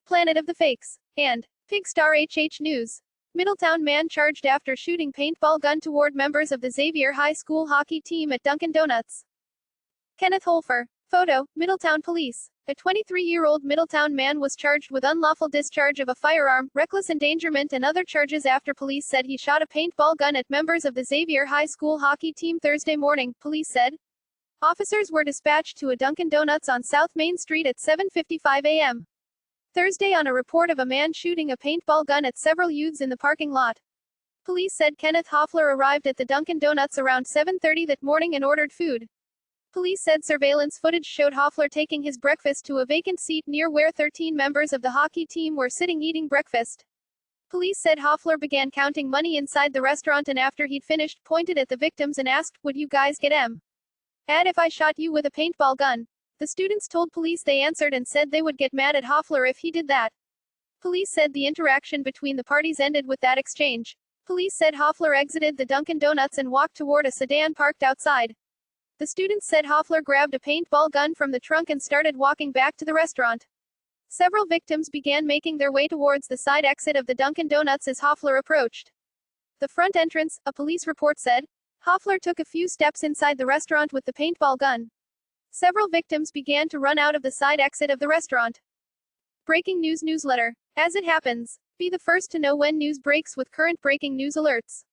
Planet of the Fakes, and Pigstar HH News. Middletown man charged after shooting paintball gun toward members of the Xavier High School hockey team at Dunkin' Donuts. Kenneth Holfer. Photo, Middletown Police. A 23-year-old Middletown man was charged with unlawful discharge of a firearm, reckless endangerment and other charges after police said he shot a paintball gun at members of the Xavier High School hockey team Thursday morning, police said. Officers were dispatched to a Dunkin' Donuts on South Main Street at 7:55 a.m. Thursday on a report of a man shooting a paintball gun at several youths in the parking lot. Police said Kenneth Hoffler arrived at the Dunkin' Donuts around 7:30 that morning and ordered food. Police said surveillance footage showed Hoffler taking his breakfast to a vacant seat near where 13 members of the hockey team were sitting eating breakfast. Police said Hoffler began counting money inside the restaurant and after he'd finished, pointed at the victims and asked, "Would you guys get mad if I shot you with a paintball gun?" The students told police they answered and said they would get mad at Hoffler if he did that. Police said the interaction between the parties ended with that exchange. Police said Hoffler exited the Dunkin' Donuts and walked toward a sedan parked outside. The students said Hoffler grabbed a paintball gun from the trunk and started walking back to the restaurant. Several victims began making their way towards the side exit of the Dunkin' Donuts as Hoffler approached the front entrance, a police report said. Hoffler took a few steps inside the restaurant with the paintball gun. Several victims began to run out of the side exit of the restaurant. Breaking news newsletter. As it happens, be the first to know when news breaks with current breaking news alerts.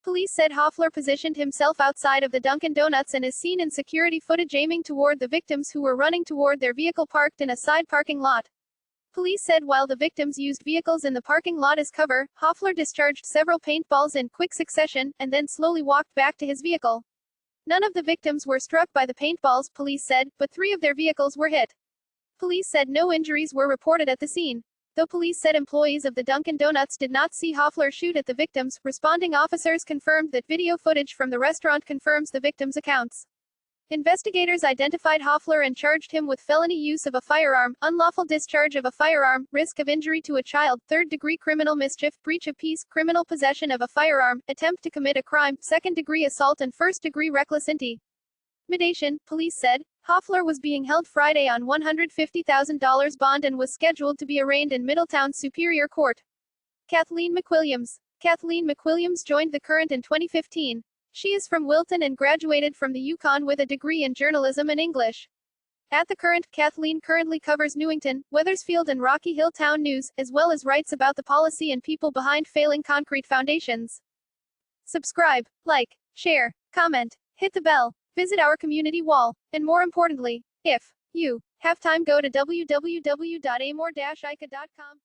Police said Hoffler positioned himself outside of the Dunkin' Donuts and is seen in security footage aiming toward the victims who were running toward their vehicle parked in a side parking lot. Police said while the victims used vehicles in the parking lot as cover, Hoffler discharged several paintballs in quick succession, and then slowly walked back to his vehicle. None of the victims were struck by the paintballs, police said, but 3 of their vehicles were hit. Police said no injuries were reported at the scene. Though police said employees of the Dunkin' Donuts did not see Hoffler shoot at the victims, responding officers confirmed that video footage from the restaurant confirms the victims' accounts. Investigators identified Hoffler and charged him with felony use of a firearm, unlawful discharge of a firearm, risk of injury to a child, third-degree criminal mischief, breach of peace, criminal possession of a firearm, attempt to commit a crime, second-degree assault and first-degree reckless intimidation, police said. Hoffler was being held Friday on $150,000 bond and was scheduled to be arraigned in Middletown's Superior Court. Kathleen McWilliams. Kathleen McWilliams joined The Current in 2015. She is from Wilton and graduated from the Yukon with a degree in journalism and English. At The Current, Kathleen currently covers Newington, Wethersfield and Rocky Hill town news, as well as writes about the policy and people behind failing concrete foundations. Subscribe, like, share, comment, hit the bell, visit our community wall, and more importantly, if you have time, go to www.amor-ica.com.